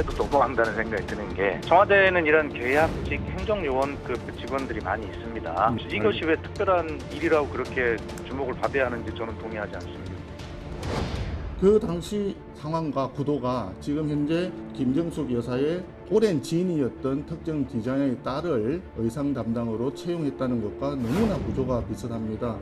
해도 넘어간다는 생각이 드는 게 청와대에는 이런 계약직 행정요원급 직원들이 많이 있습니다. 이것이 왜 특별한 일이라고 그렇게 주목을 받아야 하는지 저는 동의하지 않습니다. 그 당시 상황과 구도가 지금 현재 김정숙 여사의 오랜 지인이었던 특정 디자이너의 딸을 의상 담당으로 채용했다는 것과 너무나 구조가 비슷합니다.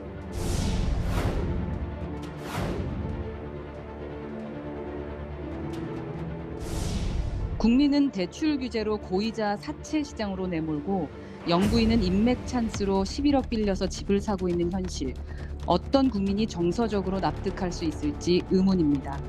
국민은 대출 규제로 고이자 사채 시장으로 내몰고 영부인은 인맥 찬스로 11억 빌려서 집을 사고 있는 현실. 어떤 국민이 정서적으로 납득할 수 있을지 의문입니다.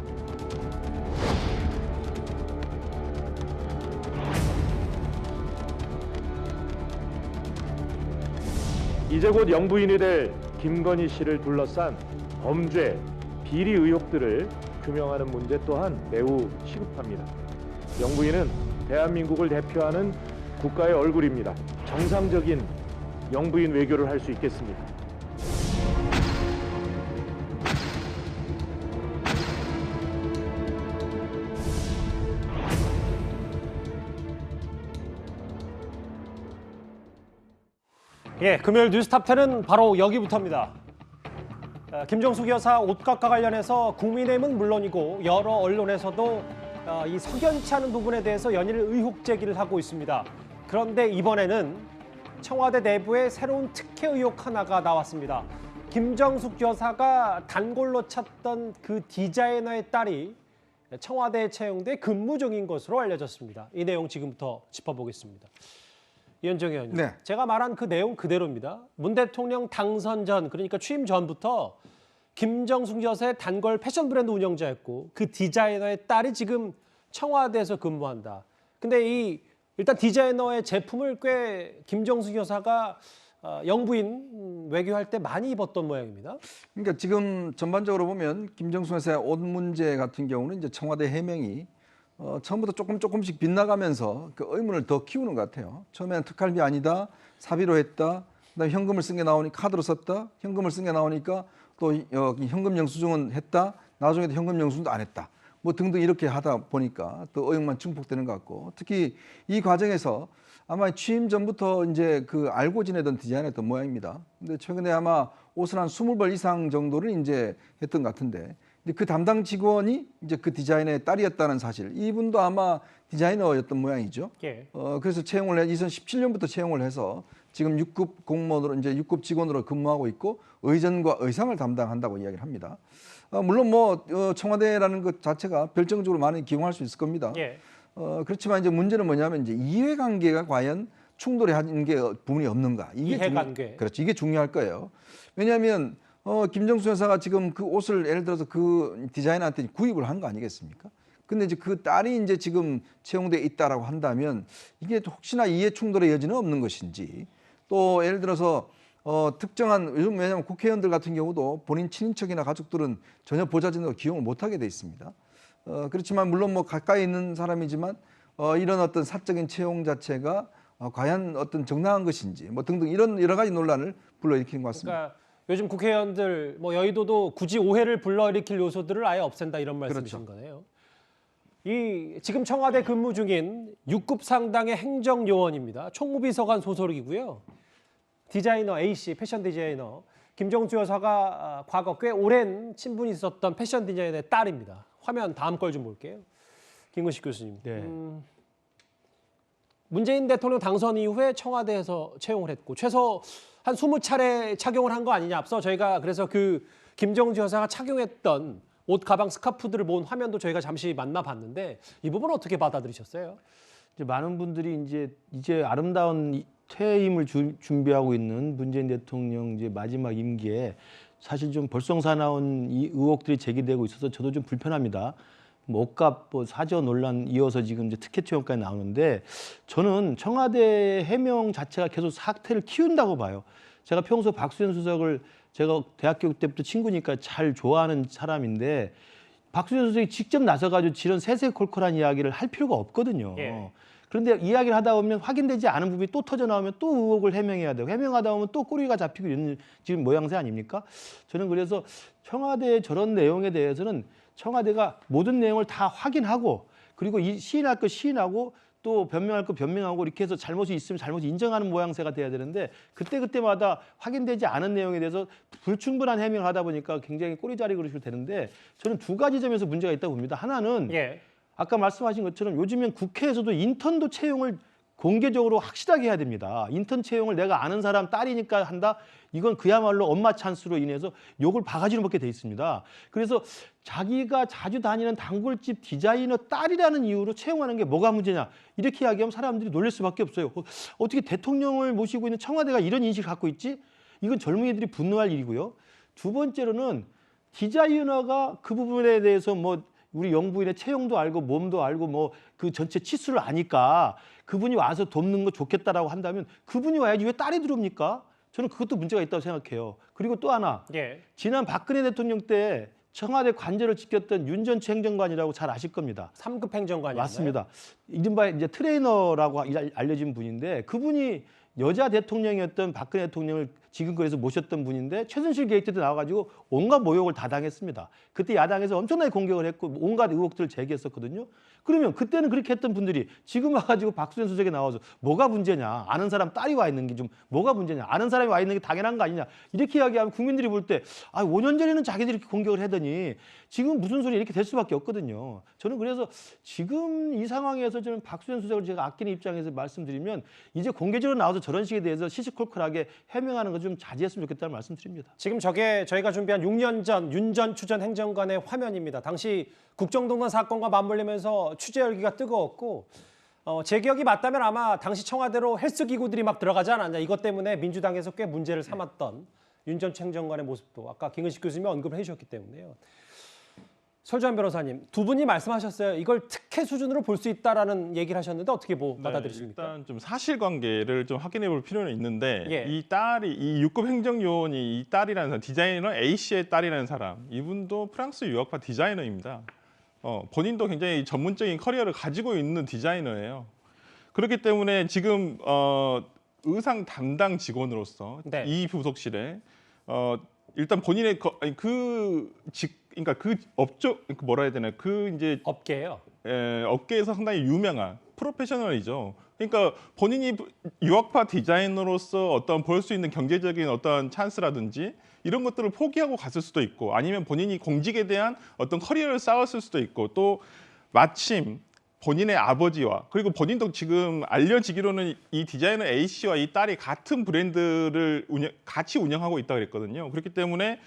이제 곧 영부인이 될 김건희 씨를 둘러싼 범죄, 비리 의혹들을 규명하는 문제 또한 매우 시급합니다. 영부인은 대한민국을 대표하는 국가의 얼굴입니다. 정상적인 영부인 외교를 할 수 있겠습니다. 예, 금요일 뉴스탑10은 바로 여기부터입니다. 김정숙 여사 옷값과 관련해서 국민의힘은 물론이고 여러 언론에서도 이 석연치 않은 부분에 대해서 연일 의혹 제기를 하고 있습니다. 그런데 이번에는 청와대 내부에 새로운 특혜 의혹 하나가 나왔습니다. 김정숙 여사가 단골로 찾던 그 디자이너의 딸이 청와대에 채용돼 근무 중인 것으로 알려졌습니다. 이 내용 지금부터 짚어보겠습니다. 이현정 의원님, 네. 제가 말한 그 내용 그대로입니다. 문 대통령 당선 전, 그러니까 취임 전부터 김정숙 여사의 단골 패션 브랜드 운영자였고 그 디자이너의 딸이 지금 청와대에서 근무한다. 근데 일단 디자이너의 제품을 꽤 김정숙 여사가 영부인 외교할 때 많이 입었던 모양입니다. 그러니까 지금 전반적으로 보면 김정숙 여사의 옷 문제 같은 경우는 이제 청와대 해명이 처음부터 조금씩 빗나가면서 그 의문을 더 키우는 것 같아요. 처음에는 특활비 아니다, 사비로 했다, 그다음에 현금을 쓴 게 나오니까 카드로 썼다, 현금을 쓴 게 나오니까 또 현금 영수증은 했다, 나중에도 현금 영수증도 안 했다. 뭐 등등 이렇게 하다 보니까 또 의혹만 증폭되는 것 같고, 특히 이 과정에서 아마 취임 전부터 이제 그 알고 지내던 디자이너였던 모양입니다. 근데 최근에 아마 옷을 한 20벌 이상 정도를 이제 했던 것 같은데, 그 담당 직원이 이제 그 디자이너의 딸이었다는 사실, 이분도 아마 디자이너였던 모양이죠. 예. 그래서 채용을 2017년부터 채용을 해서 지금 6급 공무원으로 이제 6급 직원으로 근무하고 있고 의전과 의상을 담당한다고 이야기를 합니다. 물론 뭐 청와대라는 것 자체가 별정적으로 많이 기용할 수 있을 겁니다. 예. 그렇지만 이제 문제는 뭐냐면 이제 이해관계가 과연 충돌이 하는 게 부분이 없는가? 이해관계. 그렇죠. 이게 중요할 거예요. 왜냐하면 김정숙 여사가 지금 그 옷을 예를 들어서 그 디자이너한테 구입을 한 거 아니겠습니까? 근데 이제 그 딸이 이제 지금 채용돼 있다라고 한다면 이게 혹시나 이해 충돌의 여지는 없는 것인지, 또 예를 들어서 특정한 요즘 왜냐하면 국회의원들 같은 경우도 본인 친인척이나 가족들은 전혀 보좌진으로 기용을 못하게 돼 있습니다. 그렇지만 물론 뭐 가까이 있는 사람이지만 이런 어떤 사적인 채용 자체가 과연 어떤 정당한 것인지 뭐 등등 이런 여러 가지 논란을 불러일으키는 것 같습니다. 그러니까 요즘 국회의원들 뭐 여의도도 굳이 오해를 불러일으킬 요소들을 아예 없앤다 이런 말씀이신 그렇죠. 거네요. 지금 청와대 근무 중인 6급 상당의 행정요원입니다. 총무비서관 소속이고요. 디자이너 A씨, 패션 디자이너 김정숙 여사가 과거 꽤 오랜 친분이 있었던 패션 디자이너의 딸입니다. 화면 다음 걸 좀 볼게요. 김근식 교수님. 네. 문재인 대통령 당선 이후에 청와대에서 채용을 했고 최소 한 20차례 착용을 한 거 아니냐. 앞서 저희가 그래서 그 김정숙 여사가 착용했던 옷, 가방, 스카프들을 모은 화면도 저희가 잠시 만나봤는데 이 부분 어떻게 받아들이셨어요? 이제 많은 분들이 이제 아름다운 퇴임을 준비하고 있는 문재인 대통령 이제 마지막 임기에 사실 좀 벌성사나운 이 의혹들이 제기되고 있어서 저도 좀 불편합니다. 뭐 옷값, 뭐 사저 논란 이어서 지금 이제 특혜 채용까지 나오는데 저는 청와대 해명 자체가 계속 사태를 키운다고 봐요. 제가 평소 박수현 수석을 제가 대학교 때부터 친구니까 잘 좋아하는 사람인데 박수현 수석이 직접 나서가지고 이런 세세콜콜한 이야기를 할 필요가 없거든요. 예. 그런데 이야기를 하다 보면 확인되지 않은 부분이 또 터져 나오면 또 의혹을 해명해야 되고 해명하다 보면 또 꼬리가 잡히고 이런 지금 모양새 아닙니까? 저는 그래서 청와대의 저런 내용에 대해서는 청와대가 모든 내용을 다 확인하고 그리고 이 시인할 거 시인하고 또 변명할 거 변명하고 이렇게 해서 잘못이 있으면 잘못을 인정하는 모양새가 돼야 되는데 그때마다 확인되지 않은 내용에 대해서 불충분한 해명을 하다 보니까 굉장히 꼬리자리 그릇이 되는데 저는 두 가지 점에서 문제가 있다고 봅니다. 하나는 예. 아까 말씀하신 것처럼 요즘엔 국회에서도 인턴도 채용을 공개적으로 확실하게 해야 됩니다. 인턴 채용을 내가 아는 사람 딸이니까 한다? 이건 그야말로 엄마 찬스로 인해서 욕을 바가지로 먹게 돼 있습니다. 그래서 자기가 자주 다니는 단골집 디자이너 딸이라는 이유로 채용하는 게 뭐가 문제냐 이렇게 이야기하면 사람들이 놀랄 수밖에 없어요. 어떻게 대통령을 모시고 있는 청와대가 이런 인식을 갖고 있지? 이건 젊은이들이 분노할 일이고요. 두 번째로는 디자이너가 그 부분에 대해서 뭐 우리 영부인의 체형도 알고 몸도 알고 뭐 그 전체 치수를 아니까 그분이 와서 돕는 거 좋겠다라고 한다면 그분이 와야지 왜 딸이 들어옵니까? 저는 그것도 문제가 있다고 생각해요. 그리고 또 하나 예. 지난 박근혜 대통령 때 청와대 관저를 지켰던 윤전추 행정관이라고 잘 아실 겁니다. 3급 행정관이었나요? 맞습니다. 이른바 이제 트레이너라고 알려진 분인데 그분이 여자 대통령이었던 박근혜 대통령을 지금 그래서 모셨던 분인데 최순실 게이트도 나와가지고 온갖 모욕을 다 당했습니다. 그때 야당에서 엄청나게 공격을 했고 온갖 의혹들을 제기했었거든요. 그러면 그때는 그렇게 했던 분들이 지금 와가지고 박수현 수석이 나와서 뭐가 문제냐. 아는 사람 딸이 와 있는 게 좀 뭐가 문제냐. 아는 사람이 와 있는 게 당연한 거 아니냐. 이렇게 이야기하면 국민들이 볼 때 5년 전에는 자기들이 이렇게 공격을 하더니 지금 무슨 소리 이렇게 될 수밖에 없거든요. 저는 그래서 지금 이 상황에서 저는 박수현 수석을 제가 아끼는 입장에서 말씀드리면 이제 공개적으로 나와서 저런 식에 대해서 시시콜콜하게 해명하는 거 좀 자제했으면 좋겠다는 말씀드립니다. 지금 저게 저희가 준비한 6년 전 윤전추 전 행정관의 화면입니다. 당시 국정농단 사건과 맞물리면서 취재 열기가 뜨거웠고 제 기억이 맞다면 아마 당시 청와대로 헬스 기구들이 막 들어가지 않았냐. 이것 때문에 민주당에서 꽤 문제를 삼았던 윤전추 행정관의 모습도 아까 김은식 교수님이 언급을 해주셨기 때문에요. 설주한 변호사님, 두 분이 말씀하셨어요. 이걸 특혜 수준으로 볼 수 있다라는 얘기를 하셨는데 어떻게 받아들이십니까? 일단 좀 사실관계를 좀 확인해 볼 필요는 있는데 예. 이 6급 행정요원이 이 딸이라는 사람, 디자이너 A 씨의 딸이라는 사람, 이분도 프랑스 유학파 디자이너입니다. 본인도 굉장히 전문적인 커리어를 가지고 있는 디자이너예요. 그렇기 때문에 지금 의상 담당 직원으로서 네. 이 부속실에 일단 본인의 그러니까 그 업종 뭐라 해야 되나 그 이제 업계예요. 업계에서 상당히 유명한 프로페셔널이죠. 그러니까 본인이 유학파 디자이너로서 어떤 볼 수 있는 경제적인 어떤 찬스라든지 이런 것들을 포기하고 갔을 수도 있고 아니면 본인이 공직에 대한 어떤 커리어를 쌓았을 수도 있고 또 마침 본인의 아버지와 그리고 본인도 지금 알려지기로는 이 디자이너 A 씨와 이 딸이 같은 브랜드를 같이 운영하고 있다 그랬거든요. 그렇기 때문에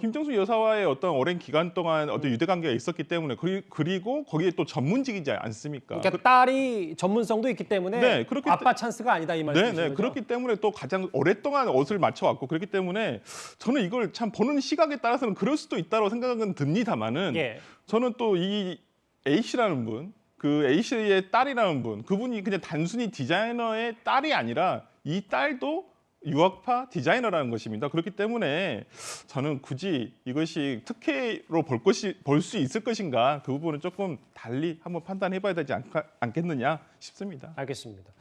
김정숙 여사와의 어떤 오랜 기간 동안 어떤 유대 관계가 있었기 때문에 그리고 거기에 또 전문직이지 않습니까? 그러니까 딸이 전문성도 있기 때문에 네, 그렇기 아빠 찬스가 아니다 이 말씀이시죠? 네, 그렇기 때문에 또 가장 오랫동안 옷을 맞춰왔고 그렇기 때문에 저는 이걸 참 보는 시각에 따라서는 그럴 수도 있다고 생각은 듭니다만은 예. 저는 또 이 A 씨라는 분, 그 A 씨의 딸이라는 분, 그분이 그냥 단순히 디자이너의 딸이 아니라 이 딸도 유학파 디자이너라는 것입니다. 그렇기 때문에 저는 굳이 이것이 특혜로 볼 수 있을 것인가 그 부분은 조금 달리 한번 판단해봐야 되지 않겠느냐 싶습니다. 알겠습니다.